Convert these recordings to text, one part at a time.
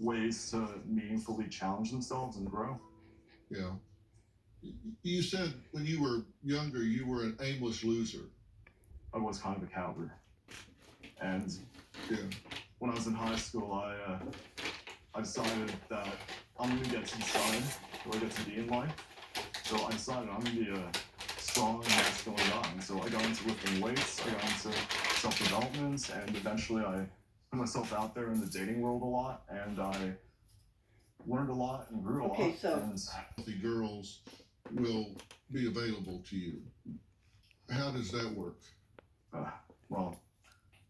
ways to meaningfully challenge themselves and grow. Yeah. You said when you were younger, you were an aimless loser. I was kind of a coward. And Yeah. when I was in high school, I decided that I'm going to get to decide who I get to be in life. So I decided I'm going to be a strong, masculine guy. And so I got into lifting weights, I got into self-development, and eventually I put myself out there in the dating world a lot, and I learned a lot and grew a lot. Okay, so And Healthy girls will be available to you. How does that work? well,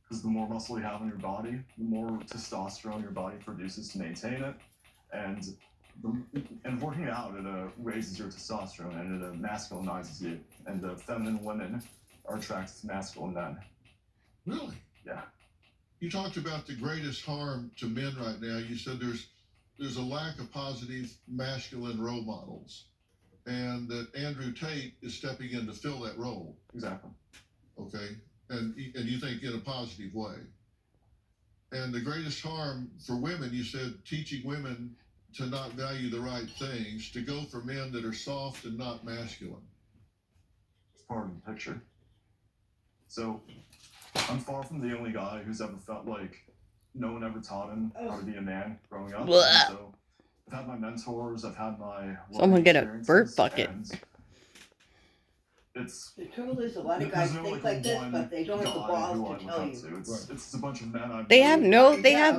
because the more muscle you have in your body, the more testosterone your body produces to maintain it, and working out, it raises your testosterone and it masculinizes you, and feminine women are attracted to masculine men. Really? Yeah. You talked about the greatest harm to men right now. You said there's a lack of positive masculine role models, and that Andrew Tate is stepping in to fill that role. Exactly. Okay, and you think in a positive way. And the greatest harm for women, you said, teaching women to not value the right things, to go for men that are soft and not masculine. It's part of the picture. So I'm far from the only guy who's ever felt like no one ever taught him how to be a man growing up. Blah. So I've had my mentors, I've had my Someone get a burp experiences, bucket. and it's the trouble is, a lot of there's guys no, think like this, one but they don't have the guy balls who to I look tell up you. to. It's Right. it's a bunch of men I've They have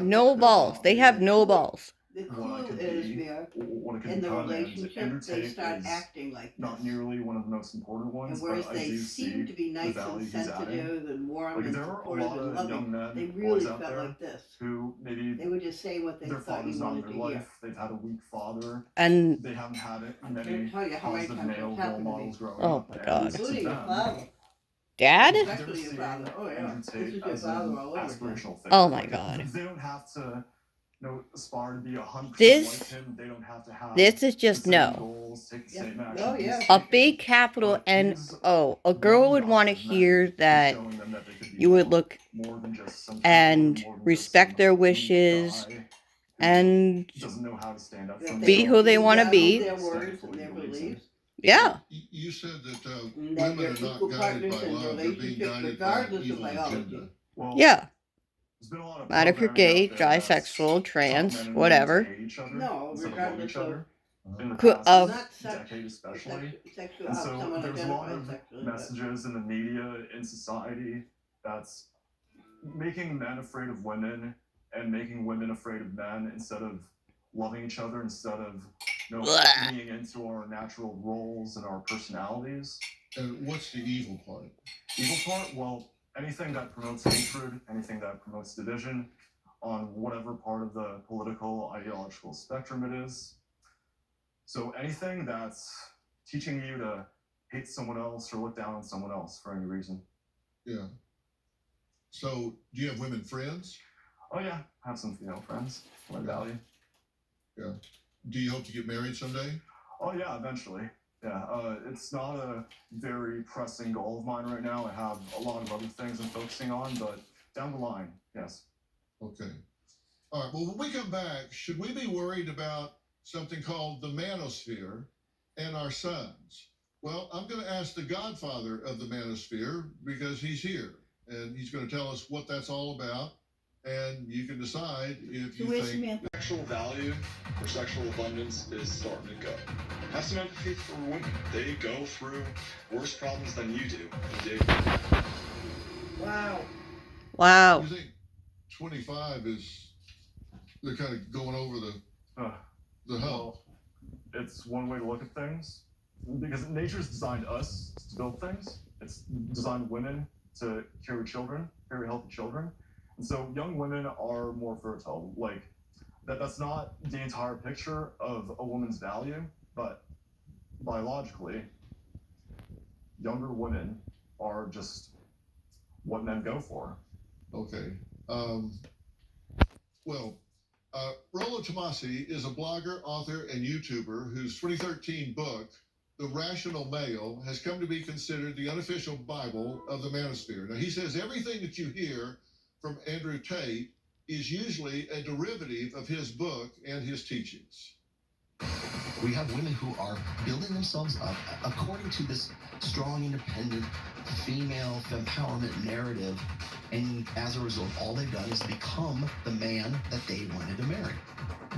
no balls. They have no balls. The what I clue could is, be, Mia, what it could in the become, and relationship, Andrew they Tate start is acting like not this. nearly one of the most important ones, And whereas but I they do seem see to be the nice value and he's adding. sensitive and warm Like and there are a supportive lot and of loving, young men, they boys really out felt there like this. who maybe They would just say what they their thought father's you not in wanted their to hear. life, they've had a weak father, And they haven't had it I many can't tell you how many positive times male it's role happened to me. models growing Oh up. my And God. to Including your them, father. Dad? they're Especially your seeing father. Oh yeah. Andrew This Tate is your as father an all over again. aspirational figure. Oh my Like, God. they don't have to aspire to be 100% This- like him. They don't have to have This is just the same no. goals, take the Yeah. same action. Oh, he's yeah. A taking. big capital But N he's O. A girl one would want to guy of men hear who's that showing them that they could be you would more. look More than just some and coward, more than respect just their some weak wishes guy who and doesn't know how to stand up for That be himself. who they want to value be. their Stand words for and what he their believes in. beliefs. Yeah. You said that And that women you're are not equal guided partners by in love; they're being relationships guided by an regardless of evil biology. agenda. Well, Yeah. there's been a lot of Not if you're programming gay, out there that's trisexual, taught trans, men and women whatever. to hate each other No, instead of love regardless each of other. In the Qu- past of- not sex, decade especially. sexual, And how so someone there's a lot identifies of sexually. But messages in the media, in society, that's making men afraid of women and making women afraid of men instead of loving each other, instead of Blah. leaning into our natural roles and our personalities. And what's the evil part? Evil part? Well, anything that promotes hatred, anything that promotes division on whatever part of the political, ideological spectrum it is. So anything that's teaching you to hate someone else or look down on someone else for any reason. Yeah. So, do you have women friends? Oh yeah, I have some female friends who I value. Yeah. Do you hope to get married someday? Oh yeah, eventually. Yeah, it's not a very pressing goal of mine right now. I have a lot of other things I'm focusing on, but down the line, yes. Okay. All right. Well, when we come back, should we be worried about something called the manosphere and our sons? Well, I'm going to ask the godfather of the manosphere because he's here and he's going to tell us what that's all about. And you can decide if so you where's think Samantha? Sexual value or sexual abundance is starting to go. Have some empathy for women. They go through worse problems than you do. Wow. Wow. you think 25 is they're kind of going over the hump. Well, it's one way to look at things because nature's designed us to build things. It's designed women to carry children, carry healthy children. And so young women are more fertile. Like that's not the entire picture of a woman's value, but biologically, younger women are just what men go for. Okay. Well, Rollo Tomasi is a blogger, author, and YouTuber whose 2013 book, The Rational Male, has come to be considered the unofficial Bible of the manosphere. Now, he says everything that you hear from Andrew Tate is usually a derivative of his book and his teachings. We have women who are building themselves up according to this strong, independent, female empowerment narrative. And as a result, all they've done is become the man that they wanted to marry.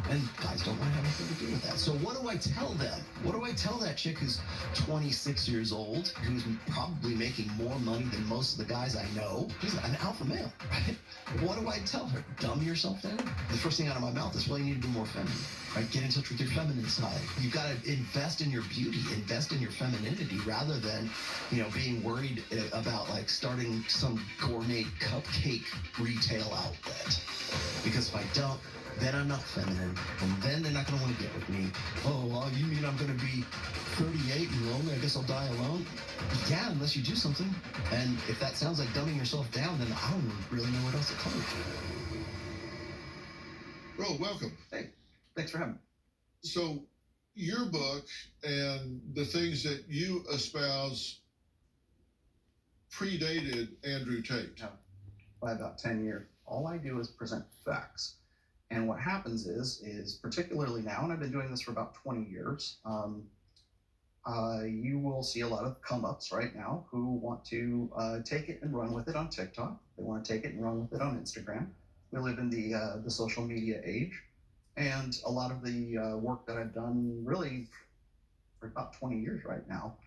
And guys don't want to have anything to do with that. So what do I tell them? What do I tell that chick who's 26 years old, who's probably making more money than most of the guys I know? She's an alpha male, right? What do I tell her? Dumb yourself down? The first thing out of my mouth is, well, you need to be more feminine, right? Get in touch with your feminine side. You've got to invest in your beauty, invest in your femininity, rather than, being worried about like starting some gourmet cupcake retail outlet. Because if I don't, then I'm not feminine, and then they're not going to want to get with me. Oh, well, you mean I'm going to be 38 and lonely? I guess I'll die alone? Yeah, unless you do something. And if that sounds like dumbing yourself down, then I don't really know what else to tell you. Bro, welcome. Hey, thanks for having me. So, your book and the things that you espouse predated Andrew Tate. By about 10 years. All I do is present facts. And what happens is particularly now, and I've been doing this for about 20 years, you will see a lot of come-ups right now who want to take it and run with it on TikTok. They want to take it and run with it on Instagram. We live in the social media age. And a lot of the work that I've done really for about 20 years right now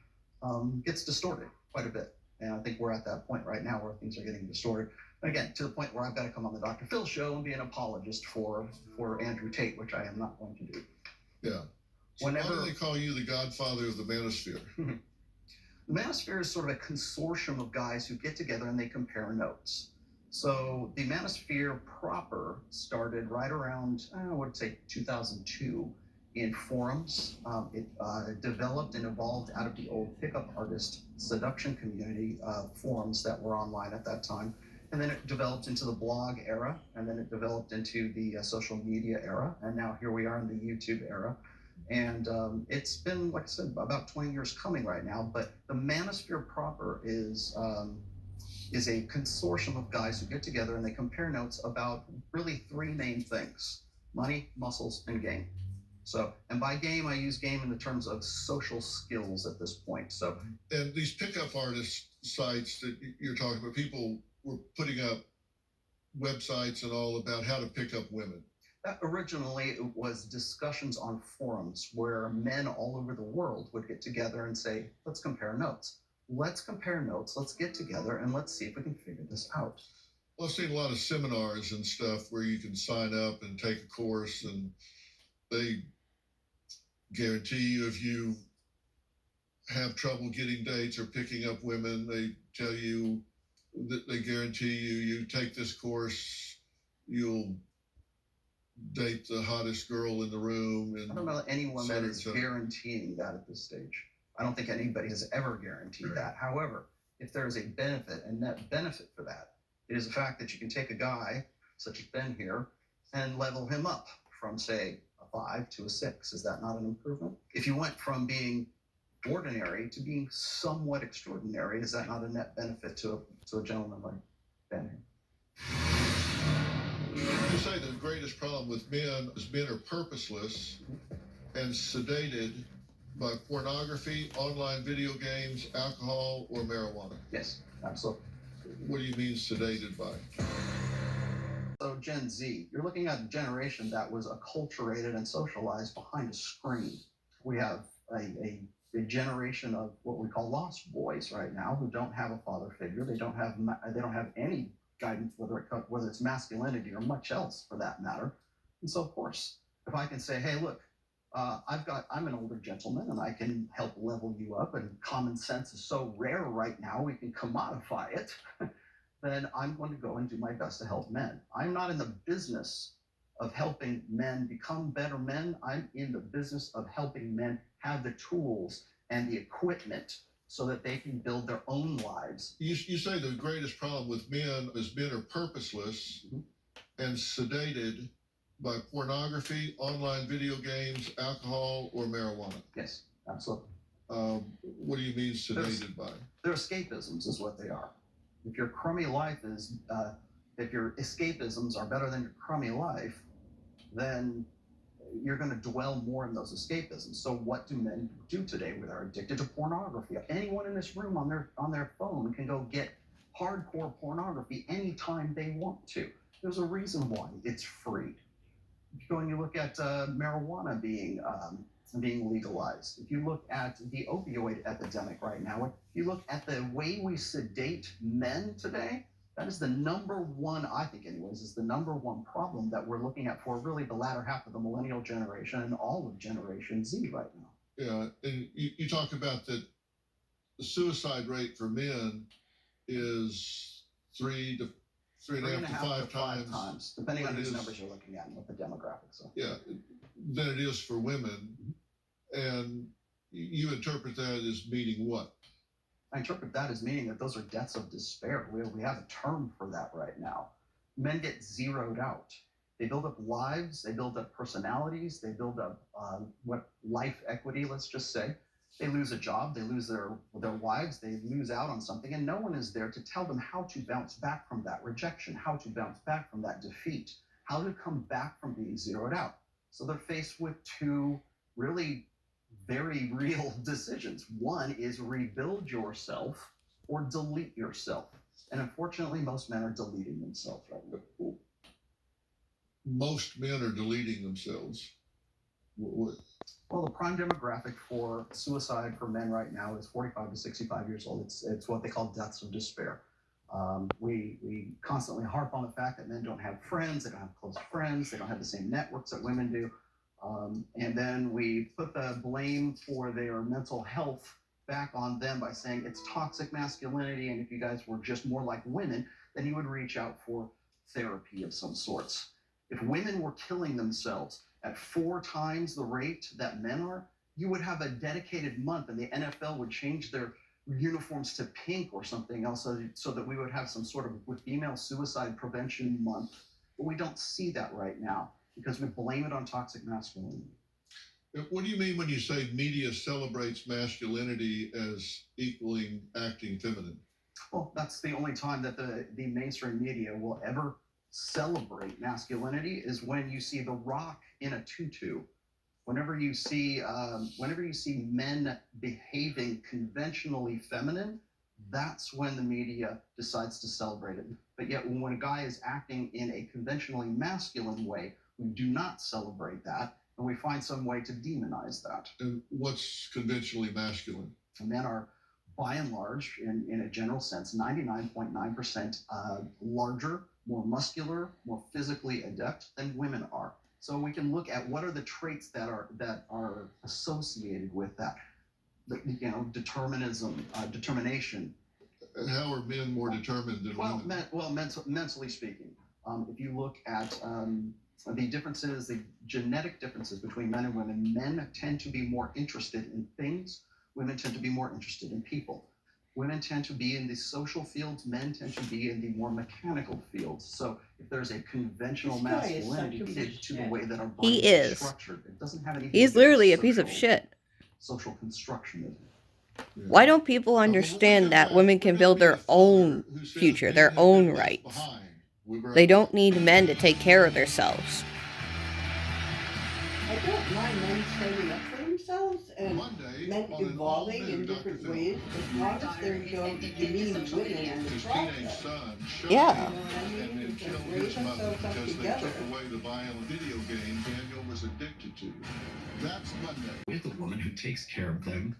gets distorted quite a bit. And I think we're at that point right now where things are getting distorted. And again, to the point where I've got to come on the Dr.Phil show and be an apologist for Andrew Tate, which I am not going to do. Yeah. So why do they call you the godfather of the manosphere? The manosphere is sort of a consortium of guys who get together and they compare notes. So the manosphere proper started right around, I would say 2002 in forums. It developed and evolved out of the old pickup artist seduction community forums that were online at that time. And then it developed into the blog era, and then it developed into the social media era, and now here we are in the YouTube era. And it's been, like I said, about 20 years coming right now, but the manosphere proper is a consortium of guys who get together and they compare notes about really three main things: money, muscles, and game. So, and by game, I use game in the terms of social skills at this point. So, and these pickup artist sites that you're talking about, people were putting up websites and all about how to pick up women. That originally it was discussions on forums where men all over the world would get together and say, let's compare notes. Let's compare notes, let's get together, and let's see if we can figure this out. Well, I've seen a lot of seminars and stuff where you can sign up and take a course, and they guarantee you if you have trouble getting dates or picking up women, they tell you that they guarantee you take this course, you'll date the hottest girl in the room. And I don't know anyone that is so. guaranteeing that at this stage. I don't think anybody has ever guaranteed that. However, if there is a benefit, a net benefit for that, it is the fact that you can take a guy, such as Ben here, and level him up from, say, a 5 to a 6. Is that not an improvement? If you went from being ordinary to being somewhat extraordinary, is that not a net benefit to a gentleman like Ben here? You say the greatest problem with men is men are purposeless and sedated by pornography, online video games, alcohol, or marijuana. Yes, absolutely. What do you mean sedated by? So Gen Z, you're looking at a generation that was acculturated and socialized behind a screen. We have a generation of what we call lost boys right now who don't have a father figure. They don't have any guidance, whether it's masculinity or much else for that matter. And so of course, if I can say, hey, look, I'm an older gentleman and I can help level you up, and common sense is so rare right now, we can commodify it, then I'm going to go and do my best to help men. I'm not in the business of helping men become better men. I'm in the business of helping men have the tools and the equipment so that they can build their own lives. You say the greatest problem with men is men are purposeless and sedated by pornography, online video games, alcohol, or marijuana. Yes, absolutely. What do you mean sedated by? They're escapisms is what they are. If your crummy life is if your escapisms are better than your crummy life, then you're going to dwell more in those escapisms. So what do men do today? They're addicted to pornography. Anyone in this room on their phone can go get hardcore pornography anytime they want to. There's a reason why it's free. If you go and you look at marijuana being legalized, if you look at the opioid epidemic right now, if you look at the way we sedate men today, that is the number one, I think anyways, is the number one problem that we're looking at for really the latter half of the millennial generation and all of Generation Z right now. Yeah, and you talk about that the suicide rate for men is 3.5 to 5 times, depending on whose numbers you're looking at and what the demographics are. Yeah, than it is for women. And you interpret that as meaning what? I interpret that as meaning that those are deaths of despair. We have a term for that right now. Men get zeroed out. They build up lives, they build up personalities, they build up what life equity, let's just say. They lose a job, they lose their wives, they lose out on something, and no one is there to tell them how to bounce back from that rejection, how to bounce back from that defeat, how to come back from being zeroed out. So they're faced with two really very real decisions. One is rebuild yourself or delete yourself. And unfortunately, most men are deleting themselves right now. Most men are deleting themselves. What? Well, the prime demographic for suicide for men right now is 45 to 65 years old. It's what they call deaths of despair. We constantly harp on the fact that men don't have friends, they don't have close friends, they don't have the same networks that women do. And then we put the blame for their mental health back on them by saying it's toxic masculinity, and if you guys were just more like women, then you would reach out for therapy of some sorts. If women were killing themselves at 4 times the rate that men are, you would have a dedicated month, and the NFL would change their uniforms to pink or something else so that we would have some sort of female suicide prevention month. But we don't see that right now because we blame it on toxic masculinity. What do you mean when you say media celebrates masculinity as equaling acting feminine? Well, that's the only time that the mainstream media will ever celebrate masculinity is when you see The Rock in a tutu. Whenever you see men behaving conventionally feminine, that's when the media decides to celebrate it. But yet when a guy is acting in a conventionally masculine way, we do not celebrate that, and we find some way to demonize that. And what's conventionally masculine? And men are, by and large, in a general sense, 99.9% larger, more muscular, more physically adept than women are. So we can look at what are the traits that are associated with that. Determinism, determination. And how are men more determined than women? Mentally speaking, if you look at the differences, the genetic differences between men and women, men tend to be more interested in things. Women tend to be more interested in people. Women tend to be in the social fields, men tend to be in the more mechanical fields. So if there's a conventional masculinity to the way that our brain is structured, it doesn't have anything. He's literally a piece of shit. Social constructionism. Yeah. Why don't people understand that women can build their own future, their own rights? They don't need men to take care of themselves. I don't mind men standing up for themselves and Monday, men on an evolving all-new in different Dr.Phil. ways, as long as they don't demean women in the His teenage process. son showed Yeah. him and then killed his mother because they took away the violent video game Daniel was addicted to. That's Monday. With a woman who takes care of them,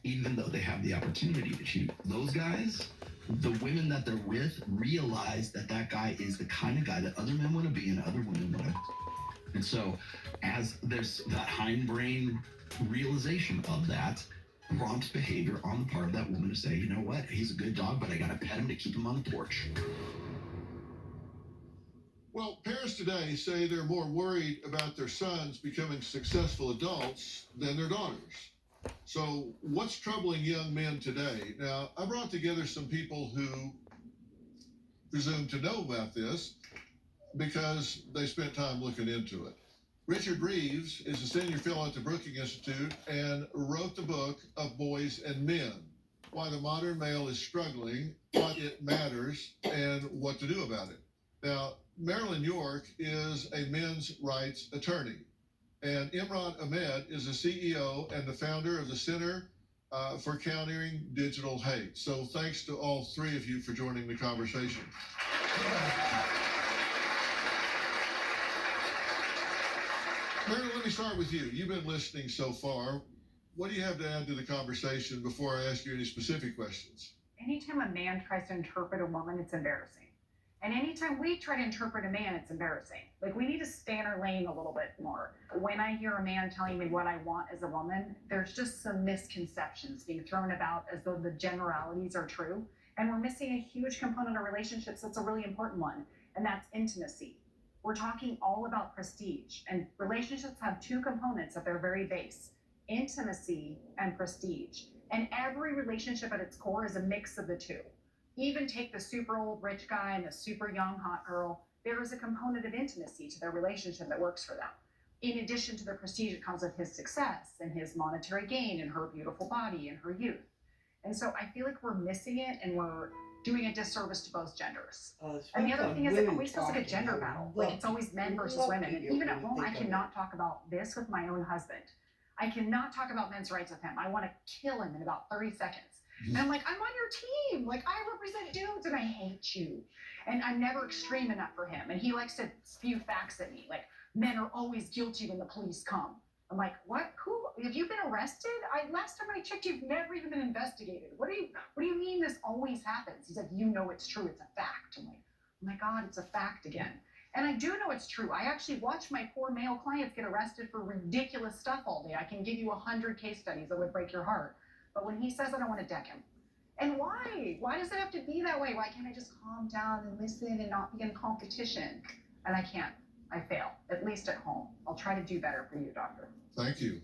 even though they have the opportunity to cheat. Those guys, the women that they're with, realize that that guy is the kind of guy that other men want to be and other women want to. And so, as there's that hindbrain realization of that, prompts behavior on the part of that woman to say, you know what, he's a good dog, but I gotta pet him to keep him on the porch. Well, parents today say they're more worried about their sons becoming successful adults than their daughters. So what's troubling young men today? Now, I brought together some people who presume to know about this because they spent time looking into it. Richard Reeves is a senior fellow at the Brookings Institute and wrote the book Of Boys and Men, Why the Modern Male is Struggling, What It Matters, and What to Do About It. Now, Marilyn York is a men's rights attorney, and Imran Ahmed is the CEO and the founder of the Center for Countering Digital Hate. So thanks to all three of you for joining the conversation. Marilyn, let me start with you. You've been listening so far. What do you have to add to the conversation before I ask you any specific questions? Anytime a man tries to interpret a woman, it's embarrassing. And anytime we try to interpret a man, it's embarrassing. Like, we need to stay in our lane a little bit more. When I hear a man telling me what I want as a woman, there's just some misconceptions being thrown about as though the generalities are true. And we're missing a huge component of relationships that's a really important one, and that's intimacy. We're talking all about prestige, and relationships have two components at their very base: intimacy and prestige. And every relationship at its core is a mix of the two. Even take the super old rich guy and the super young hot girl, there is a component of intimacy to their relationship that works for them. In addition to the prestige that comes with his success and his monetary gain and her beautiful body and her youth. And so I feel like we're missing it, and we're doing a disservice to both genders. And the other thing is, it always feels like a gender battle. Like, it's always men versus women. And even at home, I cannot talk about this with my own husband. I cannot talk about men's rights with him. I want to kill him in about 30 seconds. And I'm like, I'm on your team. Like, I represent dudes and I hate you. And I'm never extreme enough for him. And he likes to spew facts at me. Like, men are always guilty when the police come. I'm like, what? Who? Have you been arrested? Last time I checked, you've never even been investigated. What do you mean this always happens? He's like, you know it's true. It's a fact. I'm like, oh my God, it's a fact again. And I do know it's true. I actually watch my poor male clients get arrested for ridiculous stuff all day. I can give you 100 case studies that would break your heart. But when he says it, I want to deck him. And why? Why does it have to be that way? Why can't I just calm down and listen and not be in competition? And I can't. I fail, at least at home. I'll try to do better for you, doctor. Thank you.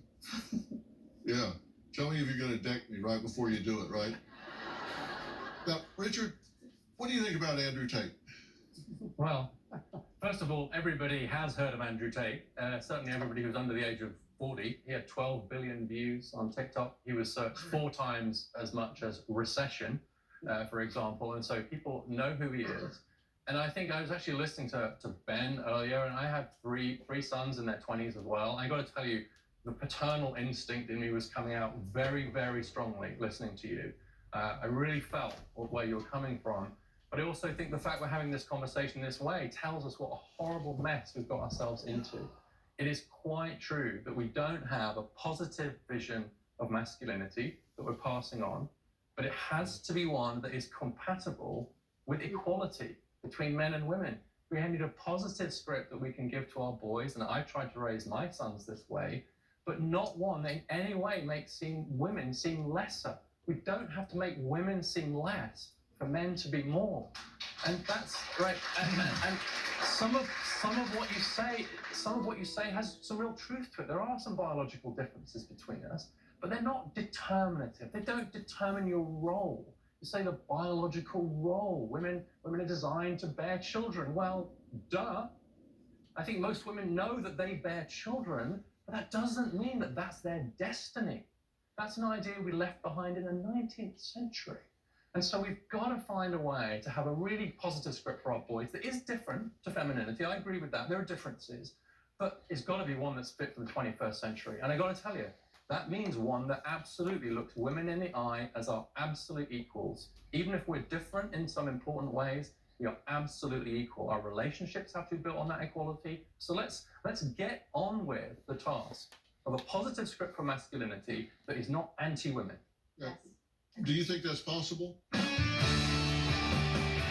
Yeah. Tell me if you're going to deck me right before you do it, right? Now, Richard, what do you think about Andrew Tate? Well, first of all, everybody has heard of Andrew Tate. Certainly everybody who's under the age of 40. He had 12 billion views on TikTok. He was searched 4 times as much as recession, for example. And so people know who he is. And I think I was actually listening to Ben earlier, and I have three sons in their 20s as well. I got to tell you, the paternal instinct in me was coming out very, very strongly listening to you. I really felt where you're coming from. But I also think the fact we're having this conversation this way tells us what a horrible mess we've got ourselves into. It is quite true that we don't have a positive vision of masculinity that we're passing on, but it has to be one that is compatible with equality between men and women. We need a positive script that we can give to our boys, and I've tried to raise my sons this way, but not one that in any way makes women seem lesser. We don't have to make women seem less for men to be more. And that's right. And some of what you say has some real truth to it. There are some biological differences between us, but they're not determinative. They don't determine your role. You say the biological role. Women are designed to bear children. Well, duh. I think most women know that they bear children, but that doesn't mean that that's their destiny. That's an idea we left behind in the 19th century. And so we've got to find a way to have a really positive script for our boys that is different to femininity. I agree with that. There are differences, but it's got to be one that's fit for the 21st century. And I got to tell you, that means one that absolutely looks women in the eye as our absolute equals. Even if we're different in some important ways, we are absolutely equal. Our relationships have to be built on that equality. So let's get on with the task of a positive script for masculinity that is not anti-women. Yeah. Do you think that's possible?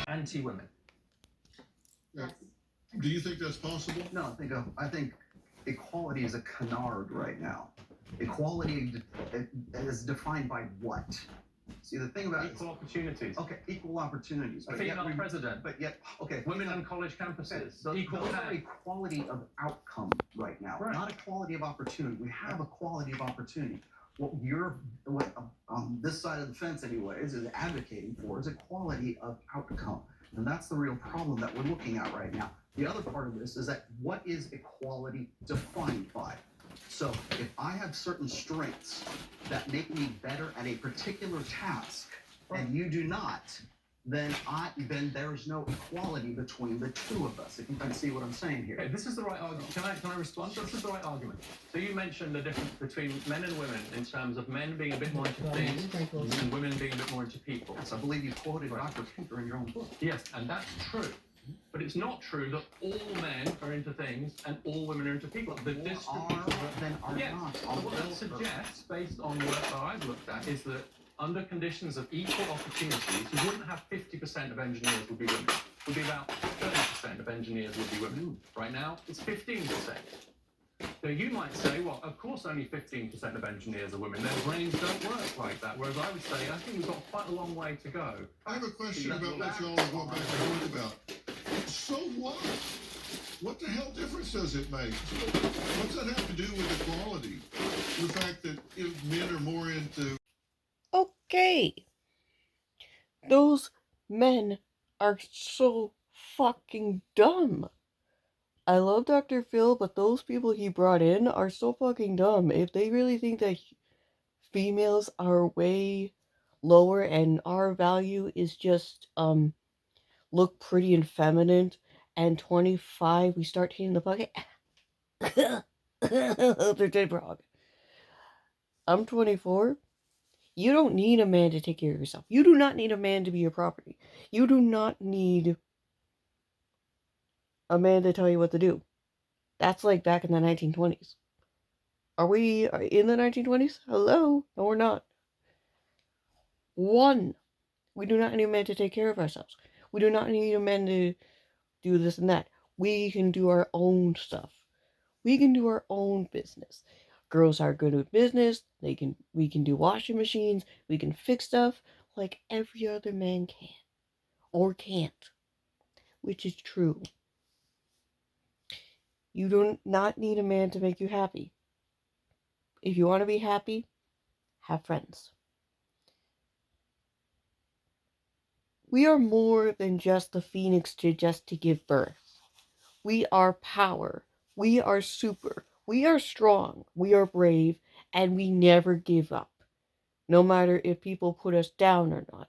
Anti-women. Yeah. Do you think that's possible? No, I think equality is a canard right now. Equality is defined by what? See, the thing about equal opportunities. Okay, equal opportunities. A female president. But yet, okay. Women on college campuses. Okay, equal those pay. are equality of outcome right now, Right. not equality of opportunity. We have equality of opportunity. What this side of the fence, anyways, is advocating for is equality of outcome. And that's the real problem that we're looking at right now. The other part of this is that what is equality defined by? So if I have certain strengths that make me better at a particular task, and you do not, then there's no equality between the two of us. If you can see what I'm saying here. Okay, this is the right argument. Can I respond? This is the right argument. So you mentioned the difference between men and women in terms of men being a bit more into things and women being a bit more into people. Yes, I believe you quoted Dr. Phil in your own book. Yes, and that's true. But it's not true that all men are into things and all women are into people. The Then are yes. not. What that suggests, based on work that I've looked at, is that under conditions of equal opportunities, you wouldn't have 50% of engineers would be women. It would be about 30% of engineers would be women. Right now, it's 15%. So you might say, well, of course only 15% of engineers are women. Their brains don't work like that. Whereas I would say, I think we've got quite a long way to go. I have a question about what y'all are going back and forth about. So what? What the hell difference does it make? What's that have to do with equality? The fact that if men are more into... Okay. Those men are so fucking dumb. I love Dr. Phil, but those people he brought in are so fucking dumb. If they really think that females are way lower and our value is just, look pretty and feminine, and 25, we start hitting the bucket. They're dead wrong. I'm 24. You don't need a man to take care of yourself. You do not need a man to be your property. You do not need a man to tell you what to do. That's like back in the 1920s. Are we in the 1920s? Hello? No, we're not. One, we do not need a man to take care of ourselves. We do not need a man to do this and that. We can do our own stuff. We can do our own business. Girls are good at business. We can do washing machines. We can fix stuff like every other man can. Or can't. Which is true. You do not need a man to make you happy. If you want to be happy, have friends. We are more than just the phoenix just to give birth. We are power. We are super. We are strong. We are brave. And we never give up. No matter if people put us down or not.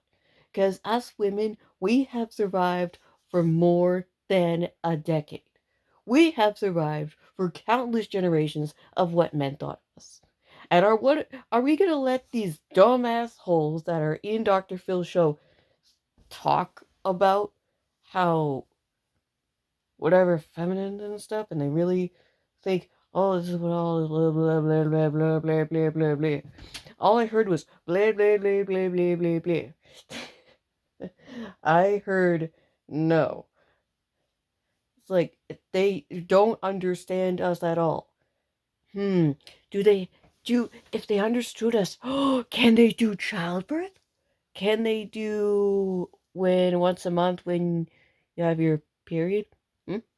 Because us women, we have survived for more than a decade. We have survived for countless generations of what men thought of us. And are we going to let these dumb assholes that are in Dr. Phil's show talk about how whatever feminine and stuff, and they really think, oh, this is what all this blah blah blah blah blah blah blah blah blah. All I heard was blah blah blah blah blah blah blah. I heard no. It's like they don't understand us at all. If they understood us, can they do childbirth? Can they do once a month when you have your period?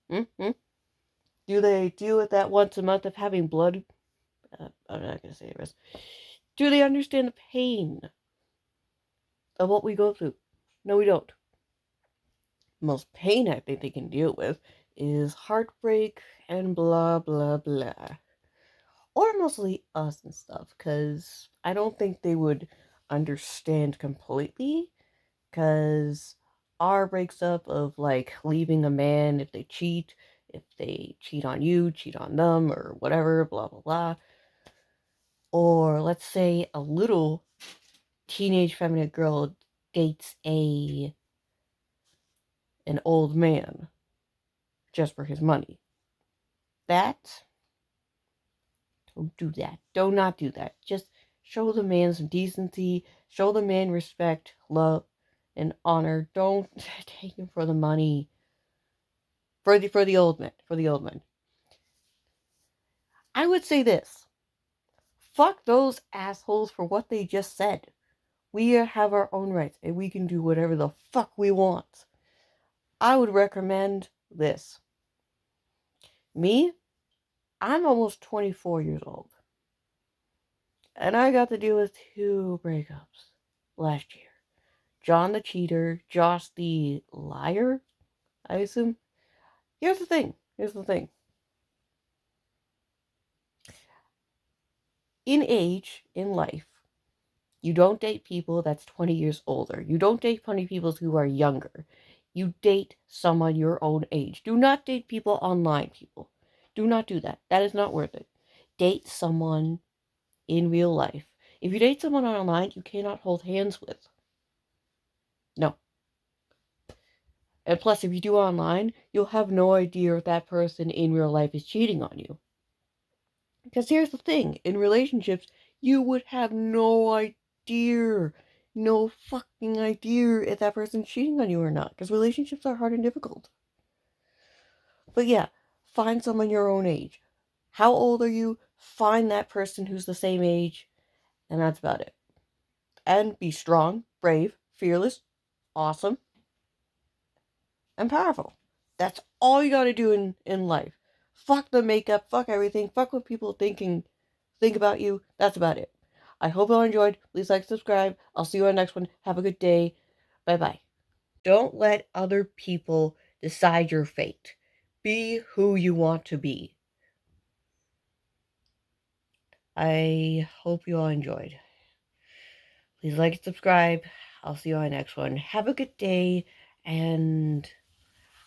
Do they deal with that once a month of having blood? I'm not going to say the rest. Do they understand the pain of what we go through? No, we don't. The most pain I think they can deal with is heartbreak and blah, blah, blah. Or mostly us and stuff, because I don't think they would understand completely, because our breaks up of like leaving a man if they cheat on you, cheat on them, or whatever, blah, blah, blah. Or let's say a little teenage feminine girl dates an old man just for his money. Don't do that. Do not do that. Just show the man some decency. Show the man respect, love, and honor. Don't take him for the money. For the old man. For the old man. I would say this. Fuck those assholes for what they just said. We have our own rights, and we can do whatever the fuck we want. I would recommend this. Me, I'm almost 24 years old. And I got to deal with 2 breakups last year. John the cheater, Josh the liar, I assume. Here's the thing. In age, in life, You don't date people that's 20 years older. You don't date 20 people who are younger. You date someone your own age. Do not date people online, people. Do not do that. That is not worth it. Date someone in real life. If you date someone online, you cannot hold hands with. No. And plus, if you do online, you'll have no idea if that person in real life is cheating on you. Because here's the thing, in relationships, you would have no idea, no fucking idea if that person's cheating on you or not. Because relationships are hard and difficult. But yeah, find someone your own age. How old are you? Find that person who's the same age, and that's about it. And be strong, brave, fearless, awesome, and powerful. That's all you gotta do in life. Fuck the makeup, fuck everything, fuck what people think about you. That's about it. I hope you all enjoyed. Please like, subscribe. I'll see you on the next one. Have a good day. Bye-bye. Don't let other people decide your fate. Be who you want to be. I hope you all enjoyed. Please like and subscribe. I'll see you on the next one. Have a good day. And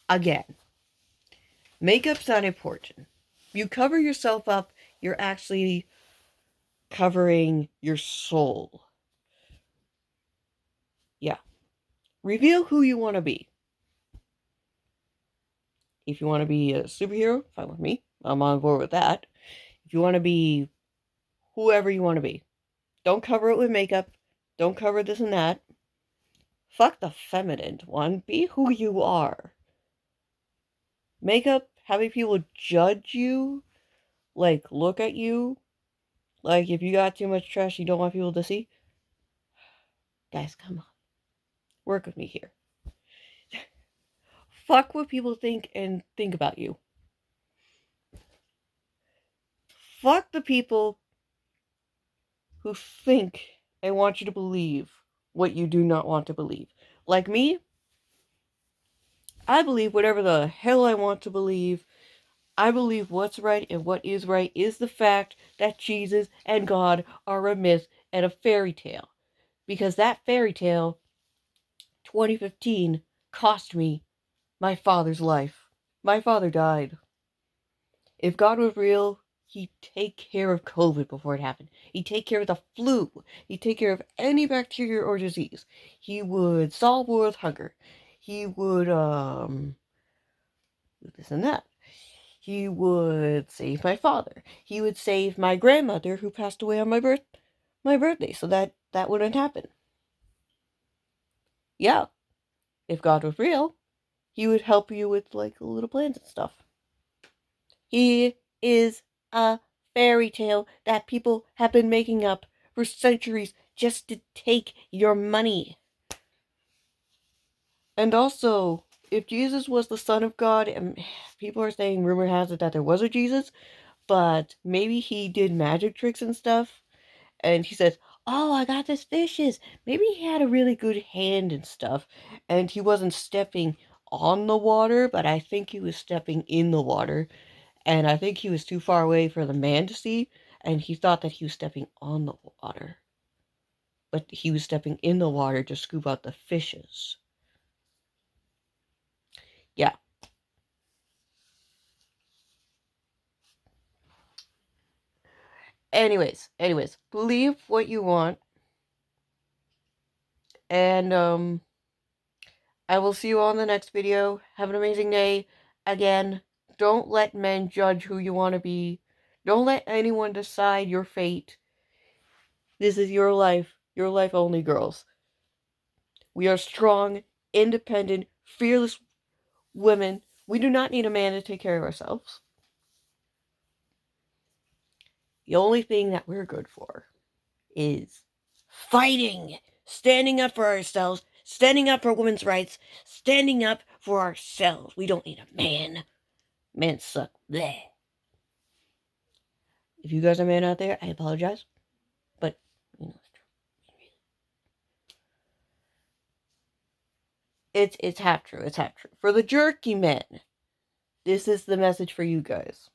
again, makeup's not important. You cover yourself up, you're actually covering your soul. Yeah. Reveal who you want to be. If you want to be a superhero, fine with me. I'm on board with that. If you want to be whoever you want to be, don't cover it with makeup. Don't cover this and that. Fuck the feminine one. Be who you are. Makeup, having people judge you, like look at you, like if you got too much trash you don't want people to see. Guys, come on. Work with me here. Fuck what people think and think about you. Fuck the people who think and want you to believe what you do not want to believe. Like me, I believe whatever the hell I want to believe. I believe what's right and what is right is the fact that Jesus and God are a myth and a fairy tale. Because that fairy tale, 2015, cost me my father's life. My father died. If God was real, he'd take care of COVID before it happened. He'd take care of the flu. He'd take care of any bacteria or disease. He would solve world hunger. He would, this and that. He would save my father. He would save my grandmother who passed away on my birthday, so that wouldn't happen. Yeah, if God was real, he would help you with like little plans and stuff. He is a fairy tale that people have been making up for centuries just to take your money. And also, if Jesus was the Son of God, and people are saying, rumor has it that there was a Jesus, but maybe he did magic tricks and stuff, and he says, oh, I got this fishes. Maybe he had a really good hand and stuff, and he wasn't stepping on the water, but I think he was stepping in the water, and I think he was too far away for the man to see, and he thought that he was stepping on the water. But he was stepping in the water to scoop out the fishes. Yeah. Anyways, believe what you want. And, I will see you all in the next video. Have an amazing day. Again, don't let men judge who you want to be. Don't let anyone decide your fate. This is your life only, girls. We are strong, independent, fearless women. We do not need a man to take care of ourselves. The only thing that we're good for is fighting, standing up for ourselves, standing up for women's rights, standing up for ourselves. We don't need a man. Men suck. Bleh. If you guys are men out there, I apologize. But, you know, it's half true. It's half true. For the jerky men, this is the message for you guys.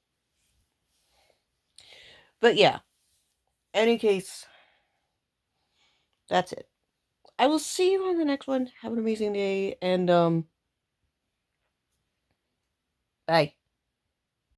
But yeah, any case, That's it. I will see you on the next one. Have an amazing day, and bye.